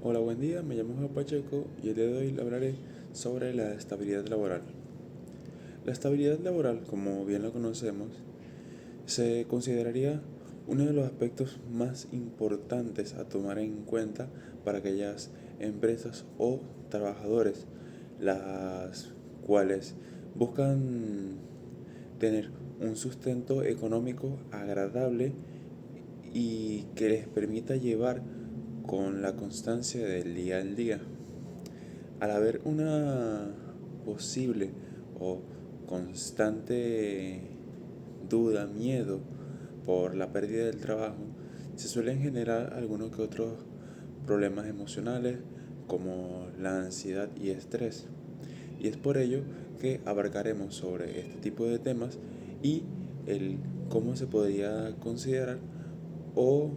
Hola, buen día, me llamo Juan Pacheco y el día de hoy hablaré sobre la estabilidad laboral. La estabilidad laboral, como bien lo conocemos, se consideraría uno de los aspectos más importantes a tomar en cuenta para aquellas empresas o trabajadores, las cuales buscan tener un sustento económico agradable y que les permita llevar con la constancia del día al día. Al haber una posible o constante duda, miedo por la pérdida del trabajo, se suelen generar algunos que otros problemas emocionales como la ansiedad y estrés. Y es por ello que abarcaremos sobre este tipo de temas y el cómo se podría considerar o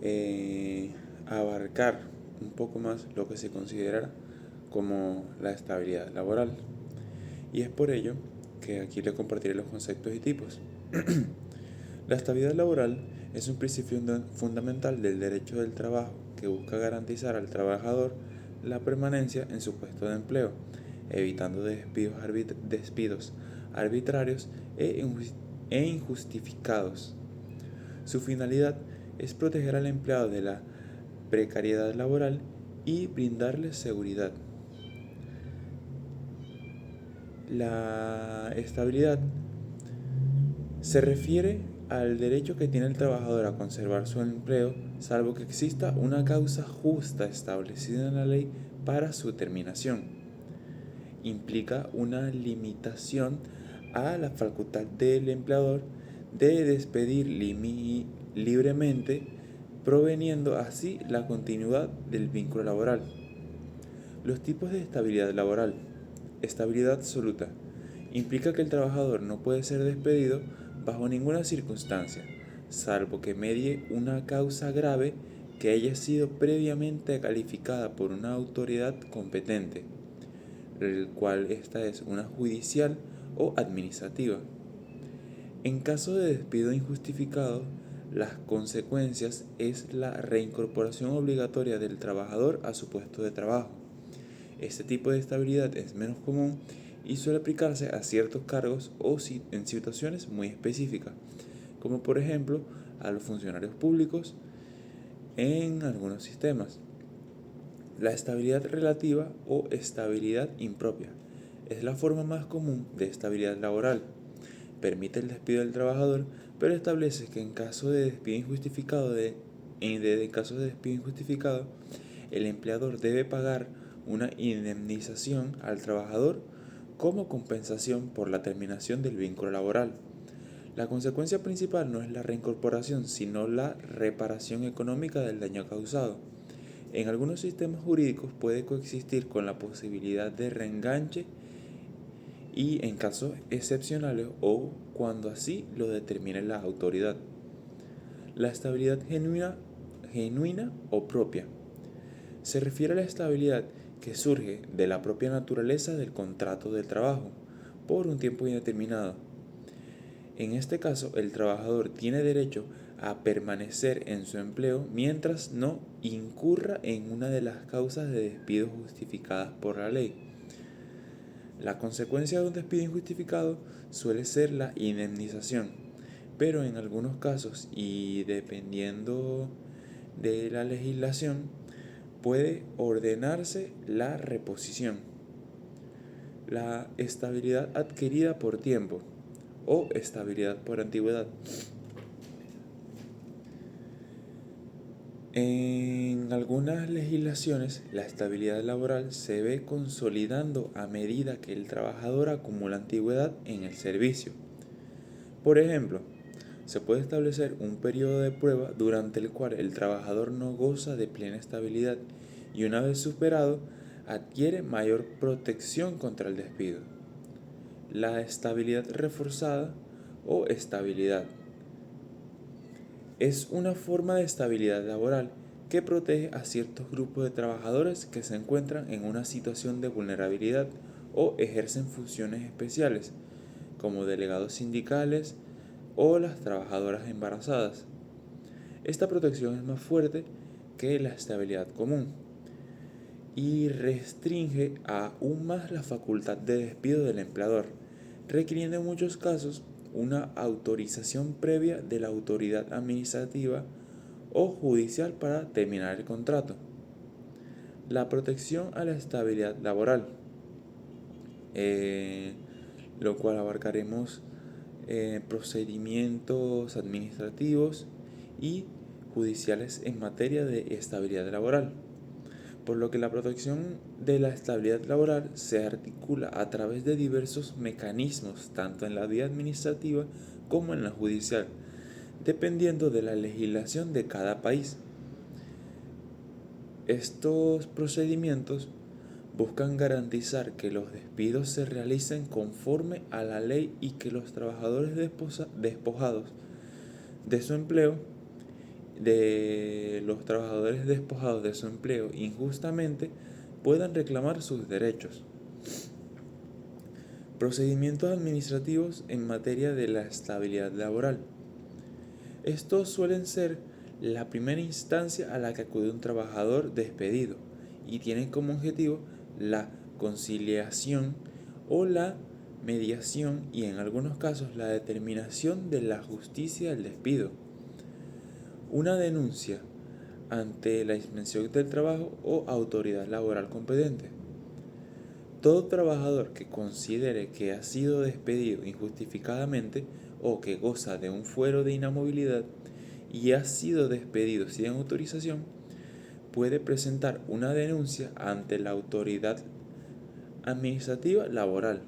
eh, abarcar un poco más lo que se considera como la estabilidad laboral. Y es por ello que aquí le compartiré los conceptos y tipos. La estabilidad laboral es un principio fundamental del derecho del trabajo que busca garantizar al trabajador la permanencia en su puesto de empleo, evitando despidos arbitrarios e injustificados. Su finalidad es proteger al empleado de la precariedad laboral y brindarle seguridad. La estabilidad se refiere al derecho que tiene el trabajador a conservar su empleo, salvo que exista una causa justa establecida en la ley para su terminación. Implica una limitación a la facultad del empleador de despedir libremente, proveniendo así la continuidad del vínculo laboral. Los tipos de estabilidad laboral. Estabilidad absoluta. Implica que el trabajador no puede ser despedido bajo ninguna circunstancia, salvo que medie una causa grave que haya sido previamente calificada por una autoridad competente, el cual esta es una judicial o administrativa. En caso de despido injustificado, las consecuencias es la reincorporación obligatoria del trabajador a su puesto de trabajo. Este tipo de estabilidad es menos común y suele aplicarse a ciertos cargos o en situaciones muy específicas, como por ejemplo a los funcionarios públicos en algunos sistemas. La estabilidad relativa o estabilidad impropia es la forma más común de estabilidad laboral. Permite el despido del trabajador, pero establece que en caso de despido injustificado, el empleador debe pagar una indemnización al trabajador como compensación por la terminación del vínculo laboral. La consecuencia principal no es la reincorporación, sino la reparación económica del daño causado. En algunos sistemas jurídicos puede coexistir con la posibilidad de reenganche y en casos excepcionales o cuando así lo determine la autoridad. La estabilidad genuina o propia se refiere a la estabilidad que surge de la propia naturaleza del contrato de trabajo por un tiempo indeterminado. En este caso, el trabajador tiene derecho a permanecer en su empleo mientras no incurra en una de las causas de despido justificadas por la ley. La consecuencia de un despido injustificado suele ser la indemnización, pero en algunos casos y dependiendo de la legislación puede ordenarse la reposición. La estabilidad adquirida por tiempo o estabilidad por antigüedad. En algunas legislaciones, la estabilidad laboral se ve consolidando a medida que el trabajador acumula antigüedad en el servicio. Por ejemplo, se puede establecer un periodo de prueba durante el cual el trabajador no goza de plena estabilidad y una vez superado, adquiere mayor protección contra el despido. La estabilidad reforzada o estabilidad es una forma de estabilidad laboral que protege a ciertos grupos de trabajadores que se encuentran en una situación de vulnerabilidad o ejercen funciones especiales, como delegados sindicales o las trabajadoras embarazadas. Esta protección es más fuerte que la estabilidad común. y restringe aún más la facultad de despido del empleador, requiriendo en muchos casos una autorización previa de la autoridad administrativa o judicial para terminar el contrato. La protección a la estabilidad laboral, lo cual abarcaremos procedimientos administrativos y judiciales en materia de estabilidad laboral, por lo que la protección de la estabilidad laboral se articula a través de diversos mecanismos, tanto en la vía administrativa como en la judicial, dependiendo de la legislación de cada país. Estos procedimientos buscan garantizar que los despidos se realicen conforme a la ley y que los trabajadores despojados de su empleo, injustamente puedan reclamar sus derechos. Procedimientos administrativos en materia de la estabilidad laboral. Estos suelen ser la primera instancia a la que acude un trabajador despedido y tienen como objetivo la conciliación o la mediación y en algunos casos la determinación de la justicia del despido. Una denuncia ante la Inspección del Trabajo o autoridad laboral competente. Todo trabajador que considere que ha sido despedido injustificadamente o que goza de un fuero de inamovilidad y ha sido despedido sin autorización, puede presentar una denuncia ante la autoridad administrativa laboral.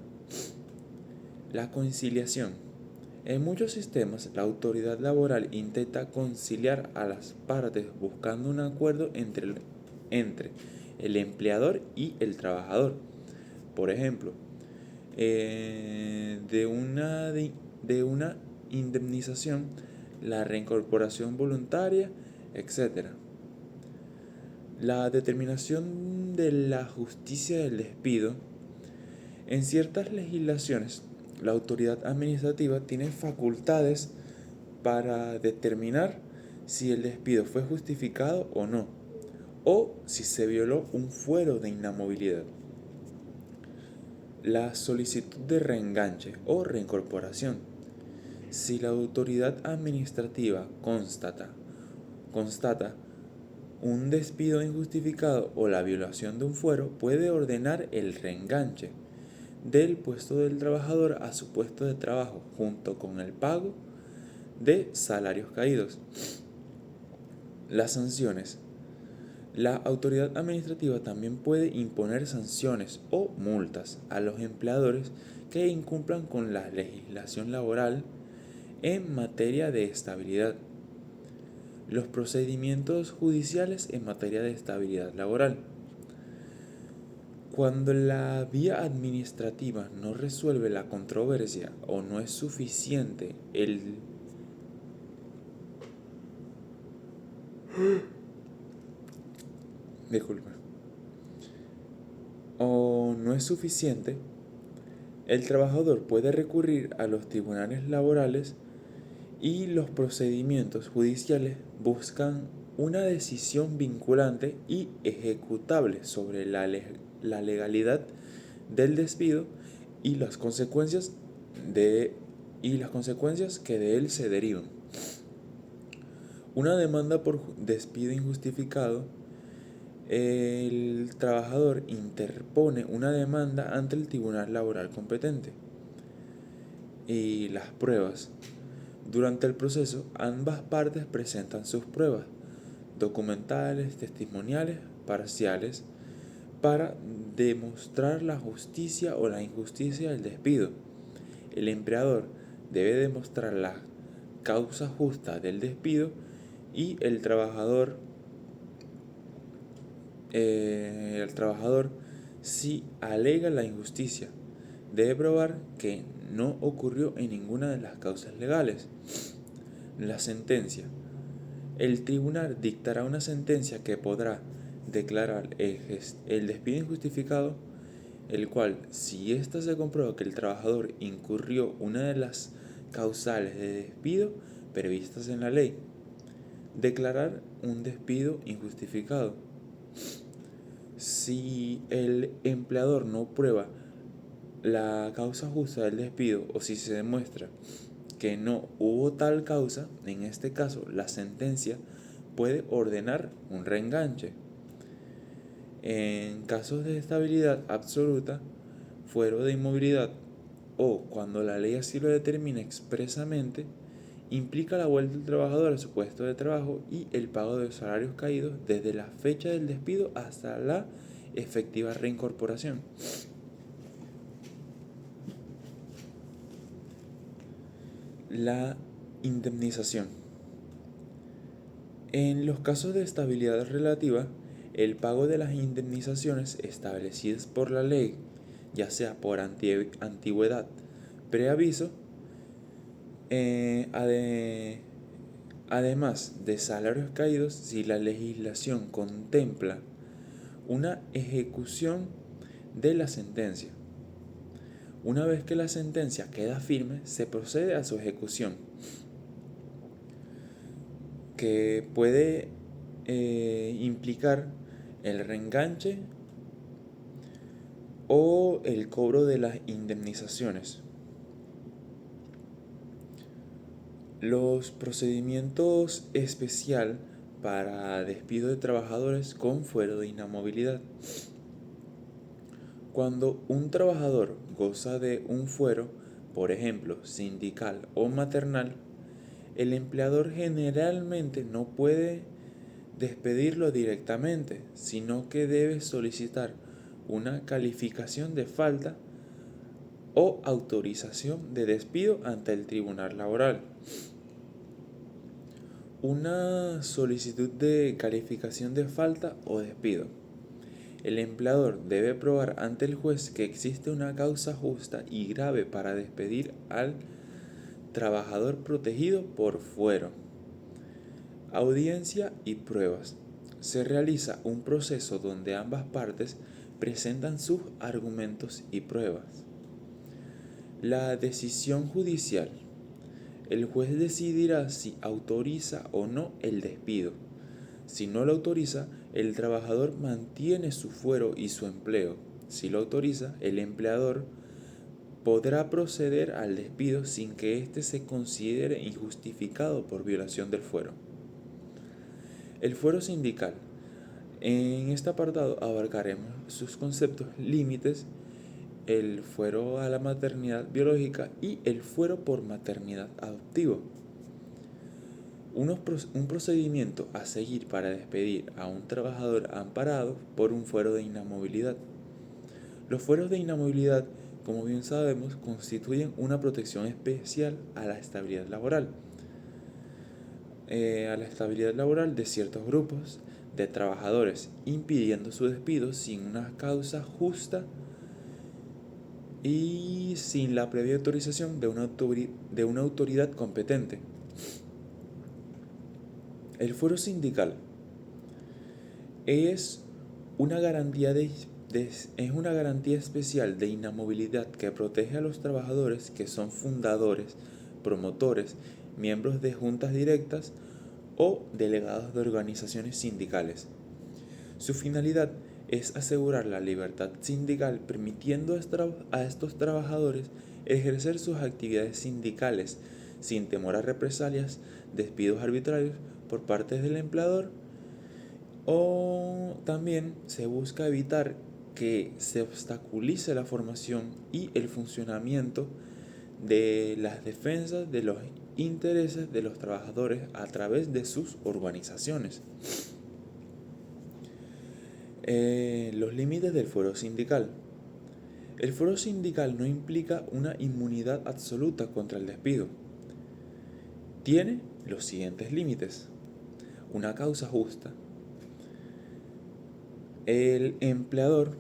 La conciliación. En muchos sistemas, la autoridad laboral intenta conciliar a las partes buscando un acuerdo entre el empleador y el trabajador. Por ejemplo, de una indemnización, la reincorporación voluntaria, etc. La determinación de la justicia del despido. En ciertas legislaciones, la autoridad administrativa tiene facultades para determinar si el despido fue justificado o no, o si se violó un fuero de inamovilidad. La solicitud de reenganche o reincorporación. Si la autoridad administrativa constata un despido injustificado o la violación de un fuero, puede ordenar el reenganche del puesto del trabajador a su puesto de trabajo junto con el pago de salarios caídos. Las sanciones. La autoridad administrativa también puede imponer sanciones o multas a los empleadores que incumplan con la legislación laboral en materia de estabilidad. Los procedimientos judiciales en materia de estabilidad laboral. Cuando la vía administrativa no resuelve la controversia o no es suficiente el trabajador puede recurrir a los tribunales laborales y los procedimientos judiciales buscan una decisión vinculante y ejecutable sobre la legalidad del despido y las consecuencias que de él se derivan. Una demanda por despido injustificado. El trabajador interpone una demanda ante el tribunal laboral competente. Y las pruebas. Durante el proceso, ambas partes presentan sus pruebas documentales, testimoniales, parciales, para demostrar la justicia o la injusticia del despido. El empleador debe demostrar la causa justa del despido y el trabajador, si alega la injusticia, debe probar que no ocurrió en ninguna de las causas legales. La sentencia. El tribunal dictará una sentencia que podrá declarar el despido injustificado, el cual, si ésta se comprueba que el trabajador incurrió una de las causales de despido previstas en la ley, declarar un despido injustificado. Si el empleador no prueba la causa justa del despido o si se demuestra que no hubo tal causa, en este caso la sentencia puede ordenar un reenganche. En casos de estabilidad absoluta, fuero de inmovilidad o cuando la ley así lo determina expresamente, implica la vuelta del trabajador a su puesto de trabajo y el pago de los salarios caídos desde la fecha del despido hasta la efectiva reincorporación. La indemnización. En los casos de estabilidad relativa, el pago de las indemnizaciones establecidas por la ley, ya sea por antigüedad, preaviso, además de salarios caídos, si la legislación contempla una ejecución de la sentencia. Una vez que la sentencia queda firme, se procede a su ejecución, que puede implicar el reenganche o el cobro de las indemnizaciones. Los procedimientos especial para despido de trabajadores con fuero de inamovilidad. Cuando un trabajador goza de un fuero, por ejemplo, sindical o maternal, el empleador generalmente no puede despedirlo directamente, sino que debe solicitar una calificación de falta o autorización de despido ante el tribunal laboral. Una solicitud de calificación de falta o despido. El empleador debe probar ante el juez que existe una causa justa y grave para despedir al trabajador protegido por fuero. Audiencia y pruebas. Se realiza un proceso donde ambas partes presentan sus argumentos y pruebas. La decisión judicial. El juez decidirá si autoriza o no el despido. Si no lo autoriza, el trabajador mantiene su fuero y su empleo. Si lo autoriza, el empleador podrá proceder al despido sin que éste se considere injustificado por violación del fuero. El fuero sindical. En este apartado abarcaremos sus conceptos, límites, el fuero a la maternidad biológica y el fuero por maternidad adoptivo. Un procedimiento a seguir para despedir a un trabajador amparado por un fuero de inamovilidad. Los fueros de inamovilidad, como bien sabemos, constituyen una protección especial a la estabilidad laboral. De ciertos grupos de trabajadores, impidiendo su despido sin una causa justa y sin la previa autorización de una autoridad competente. El fuero sindical es una garantía especial de inamovilidad que protege a los trabajadores que son fundadores, promotores, miembros de juntas directas o delegados de organizaciones sindicales. Su finalidad es asegurar la libertad sindical, permitiendo a estos trabajadores ejercer sus actividades sindicales sin temor a represalias, despidos arbitrarios por parte del empleador, o también se busca evitar que se obstaculice la formación y el funcionamiento de las defensas de los intereses de los trabajadores a través de sus organizaciones. Los límites del fuero sindical. El fuero sindical no implica una inmunidad absoluta contra el despido. Tiene los siguientes límites. Una causa justa. El empleador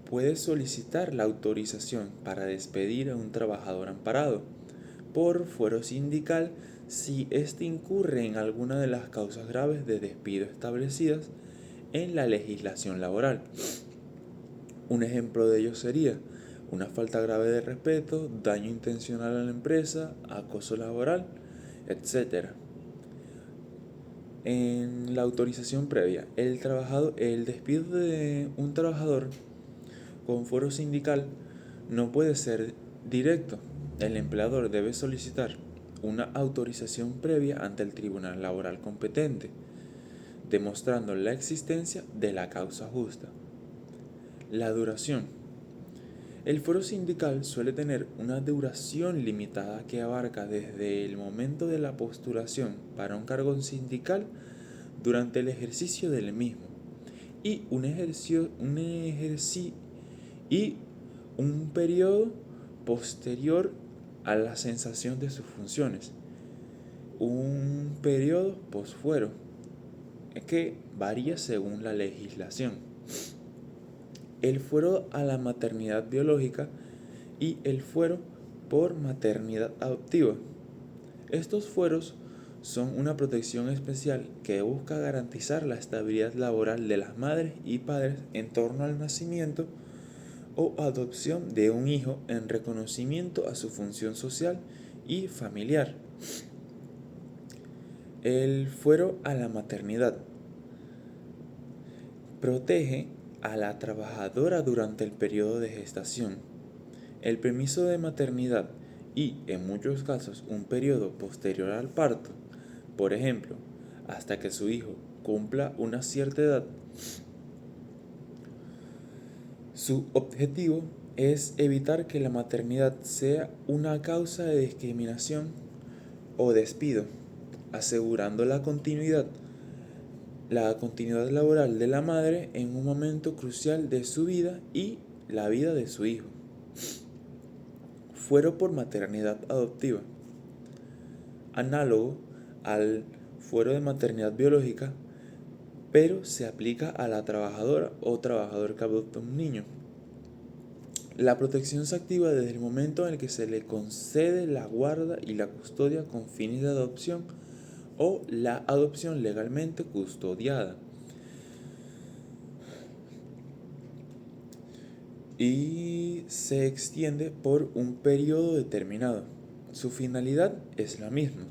puede solicitar la autorización para despedir a un trabajador amparado por fuero sindical si éste incurre en alguna de las causas graves de despido establecidas en la legislación laboral. Un ejemplo de ello sería una falta grave de respeto, daño intencional a la empresa, acoso laboral, etc. En la autorización previa, el despido de un trabajador con fuero sindical no puede ser directo. El empleador debe solicitar una autorización previa ante el tribunal laboral competente, demostrando la existencia de la causa justa. La duración. El fuero sindical suele tener una duración limitada que abarca desde el momento de la postulación para un cargo sindical durante el ejercicio del mismo y un periodo posterior a la cesación de sus funciones, un periodo posfuero que varía según la legislación. El fuero a la maternidad biológica y el fuero por maternidad adoptiva. Estos fueros son una protección especial que busca garantizar la estabilidad laboral de las madres y padres en torno al nacimiento o adopción de un hijo en reconocimiento a su función social y familiar. El fuero a la maternidad protege a la trabajadora durante el periodo de gestación. El permiso de maternidad y, en muchos casos, un periodo posterior al parto, por ejemplo, hasta que su hijo cumpla una cierta edad. Su objetivo es evitar que la maternidad sea una causa de discriminación o despido, asegurando la continuidad laboral de la madre en un momento crucial de su vida y la vida de su hijo. Fuero por maternidad adoptiva. Análogo al fuero de maternidad biológica, pero se aplica a la trabajadora o trabajador que adopta un niño. La protección se activa desde el momento en el que se le concede la guarda y la custodia con fines de adopción o la adopción legalmente custodiada. Y se extiende por un periodo determinado. Su finalidad es la misma: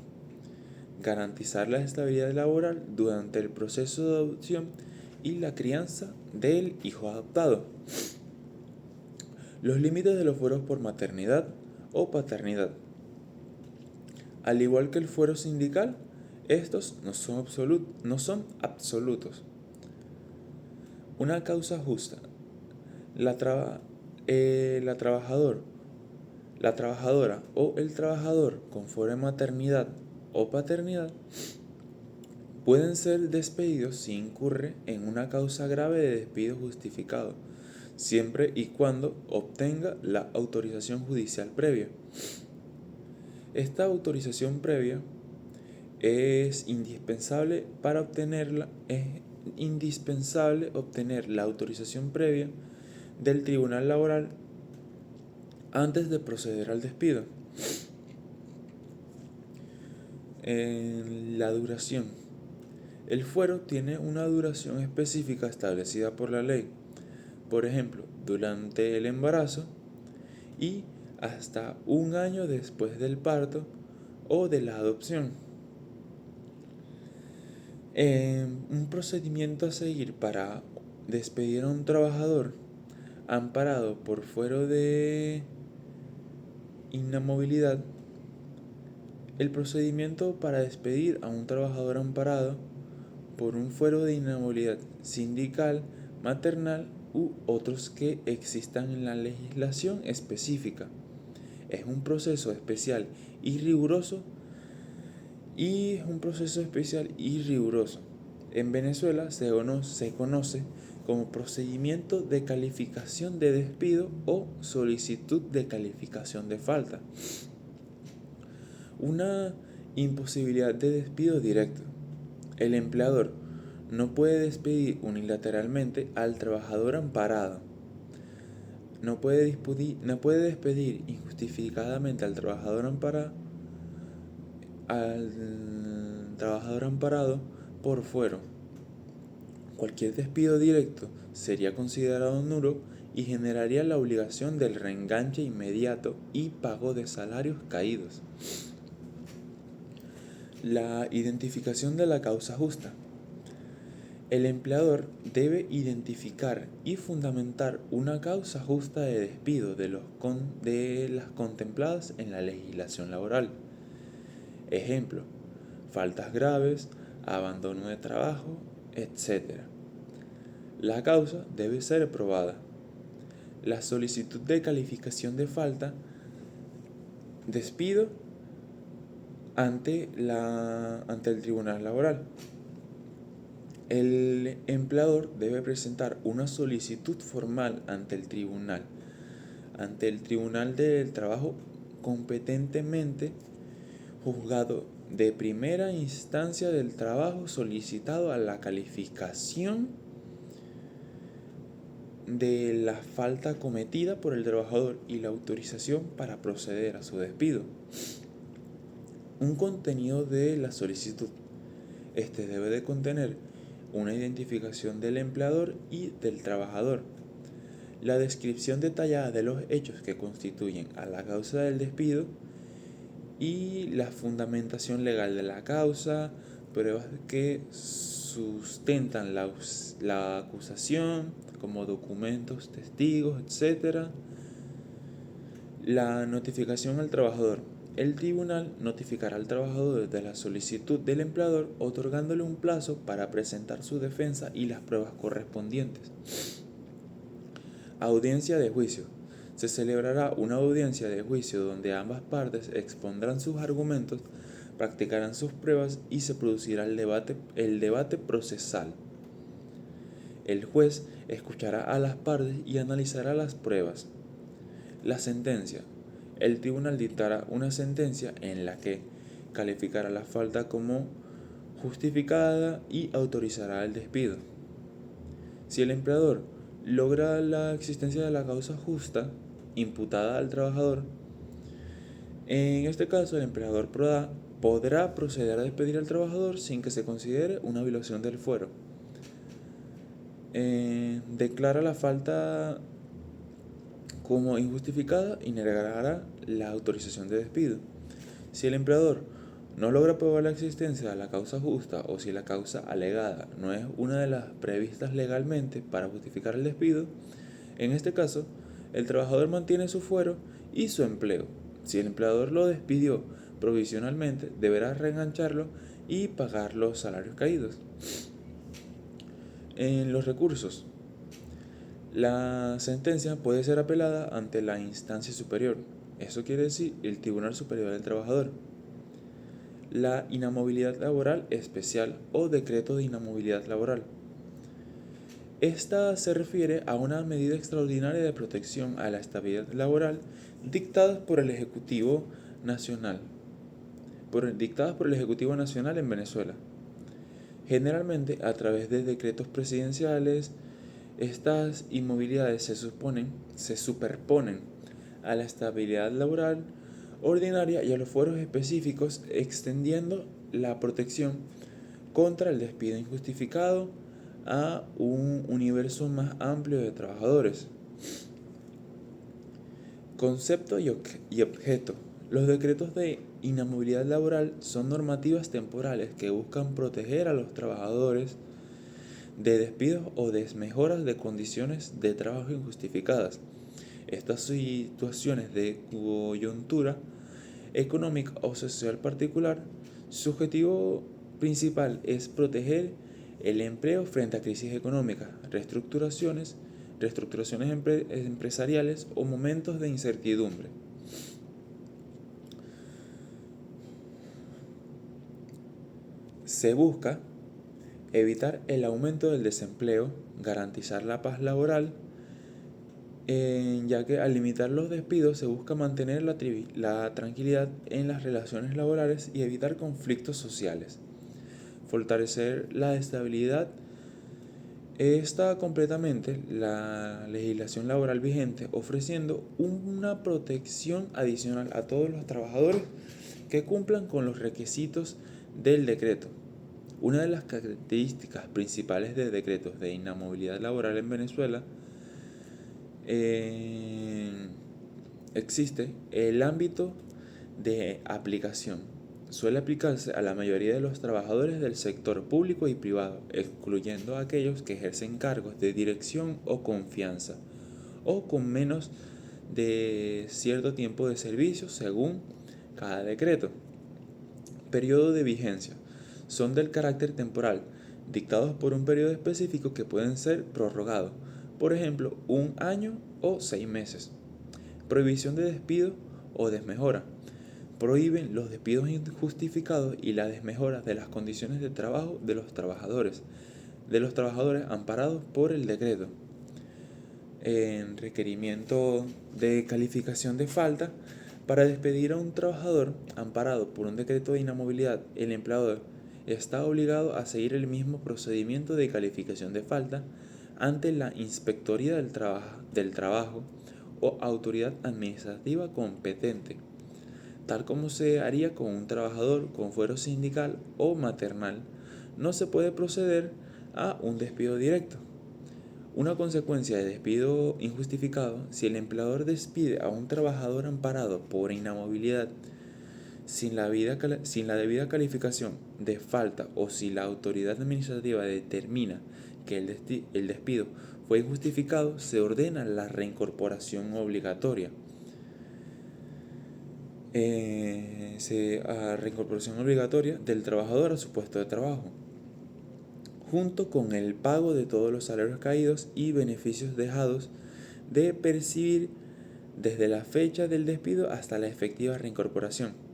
garantizar la estabilidad laboral durante el proceso de adopción y la crianza del hijo adoptado. Los límites de los fueros por maternidad o paternidad. Al igual que el fuero sindical, estos no son absolutos. Una causa justa. La trabajadora o el trabajador con fuero de maternidad o paternidad pueden ser despedidos si incurre en una causa grave de despido justificado, siempre y cuando obtenga la autorización judicial previa. Esta autorización previa es indispensable obtener la autorización previa del Tribunal Laboral antes de proceder al despido. En la duración. El fuero tiene una duración específica establecida por la ley. Por ejemplo, durante el embarazo y hasta un año después del parto o de la adopción. Un procedimiento a seguir para despedir a un trabajador amparado por fuero de inamovilidad. El procedimiento para despedir a un trabajador amparado por un fuero de inamovilidad sindical, maternal u otros que existan en la legislación específica. Es un proceso especial y riguroso. En Venezuela se conoce como procedimiento de calificación de despido o solicitud de calificación de falta. Una imposibilidad de despido directo. El empleador no puede despedir unilateralmente al trabajador amparado. No puede despedir injustificadamente al trabajador amparado por fuero. Cualquier despido directo sería considerado nulo y generaría la obligación del reenganche inmediato y pago de salarios caídos. La identificación de la causa justa. El empleador debe identificar y fundamentar una causa justa de despido de las contempladas en la legislación laboral. Ejemplo, faltas graves, abandono de trabajo, etc. La causa debe ser probada. La solicitud de calificación de falta, despido ante el tribunal laboral. El empleador debe presentar una solicitud formal ante el tribunal del trabajo competentemente juzgado de primera instancia del trabajo solicitado a la calificación de la falta cometida por el trabajador y la autorización para proceder a su despido. Un contenido de la solicitud. Este debe de contener una identificación del empleador y del trabajador, la descripción detallada de los hechos que constituyen a la causa del despido y la fundamentación legal de la causa, pruebas que sustentan la acusación, como documentos, testigos, etc. La notificación al trabajador. El tribunal notificará al trabajador de la solicitud del empleador, otorgándole un plazo para presentar su defensa y las pruebas correspondientes. Audiencia de juicio. Se celebrará una audiencia de juicio donde ambas partes expondrán sus argumentos, practicarán sus pruebas y se producirá el debate procesal. El juez escuchará a las partes y analizará las pruebas. La sentencia. El tribunal dictará una sentencia en la que calificará la falta como justificada y autorizará el despido. Si el empleador logra la existencia de la causa justa imputada al trabajador, en este caso el empleador podrá proceder a despedir al trabajador sin que se considere una violación del fuero. Declara la falta como injustificada y negará la autorización de despido. Si el empleador no logra probar la existencia de la causa justa o si la causa alegada no es una de las previstas legalmente para justificar el despido, en este caso, el trabajador mantiene su fuero y su empleo. Si el empleador lo despidió provisionalmente, deberá reengancharlo y pagar los salarios caídos. En los recursos. La sentencia puede ser apelada ante la instancia superior, eso quiere decir el Tribunal Superior del Trabajador. La inamovilidad laboral especial o decreto de inamovilidad laboral. Esta se refiere a una medida extraordinaria de protección a la estabilidad laboral dictadas por el Ejecutivo Nacional en Venezuela. Generalmente a través de decretos presidenciales. Estas inmovilidades se superponen a la estabilidad laboral ordinaria y a los fueros específicos, extendiendo la protección contra el despido injustificado a un universo más amplio de trabajadores. Concepto y objeto. Los decretos de inamovilidad laboral son normativas temporales que buscan proteger a los trabajadores de despidos o desmejoras de condiciones de trabajo injustificadas. Estas situaciones de coyuntura económica o social particular, su objetivo principal es proteger el empleo frente a crisis económicas, reestructuraciones empresariales o momentos de incertidumbre. Se busca evitar el aumento del desempleo, garantizar la paz laboral, ya que al limitar los despidos se busca mantener la tranquilidad en las relaciones laborales y evitar conflictos sociales. Fortalecer la estabilidad. Está completamente la legislación laboral vigente ofreciendo una protección adicional a todos los trabajadores que cumplan con los requisitos del decreto. Una de las características principales de decretos de inamovilidad laboral en Venezuela existe el ámbito de aplicación. suele aplicarse a la mayoría de los trabajadores del sector público y privado, excluyendo a aquellos que ejercen cargos de dirección o confianza, o con menos de cierto tiempo de servicio según cada decreto. Periodo de vigencia. Son del carácter temporal, dictados por un periodo específico que pueden ser prorrogados, por ejemplo, 1 año o 6 meses. Prohibición de despido o desmejora. Prohíben los despidos injustificados y la desmejora de las condiciones de trabajo de los trabajadores amparados por el decreto. En requerimiento de calificación de falta. Para despedir a un trabajador amparado por un decreto de inamovilidad, el empleador está obligado a seguir el mismo procedimiento de calificación de falta ante la Inspectoría del Trabajo o autoridad administrativa competente, tal como se haría con un trabajador con fuero sindical o maternal. No se puede proceder a un despido directo. Una consecuencia de despido injustificado: si el empleador despide a un trabajador amparado por inamovilidad sin la debida calificación de falta, o si la autoridad administrativa determina que el despido fue injustificado, se ordena la reincorporación obligatoria. Reincorporación obligatoria del trabajador a su puesto de trabajo, junto con el pago de todos los salarios caídos y beneficios dejados de percibir desde la fecha del despido hasta la efectiva reincorporación.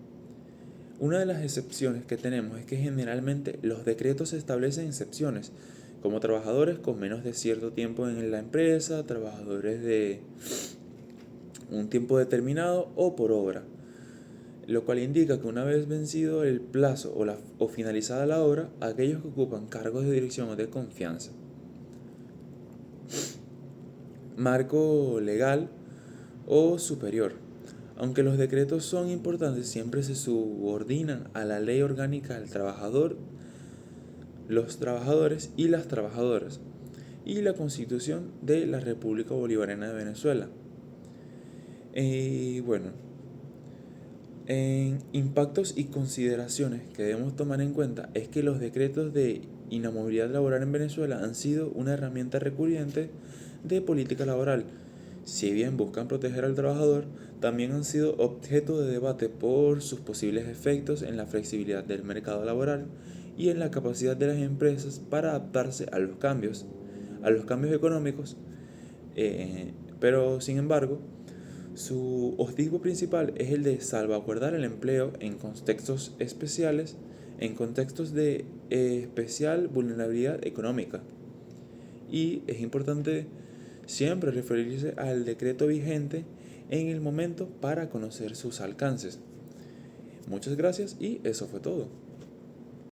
Una de las excepciones que tenemos es que generalmente los decretos establecen excepciones, como trabajadores con menos de cierto tiempo en la empresa, trabajadores de un tiempo determinado o por obra, lo cual indica que una vez vencido el plazo o finalizada la obra, aquellos que ocupan cargos de dirección o de confianza. Marco legal o superior. Aunque los decretos son importantes, siempre se subordinan a la ley orgánica del trabajador, los trabajadores y las trabajadoras, y la Constitución de la República Bolivariana de Venezuela. En impactos y consideraciones que debemos tomar en cuenta es que los decretos de inamovilidad laboral en Venezuela han sido una herramienta recurrente de política laboral. Si bien buscan proteger al trabajador, también han sido objeto de debate por sus posibles efectos en la flexibilidad del mercado laboral y en la capacidad de las empresas para adaptarse a los cambios económicos, pero sin embargo, su objetivo principal es el de salvaguardar el empleo en contextos especiales, en contextos de especial vulnerabilidad económica. Y es importante siempre referirse al decreto vigente en el momento para conocer sus alcances. Muchas gracias y eso fue todo.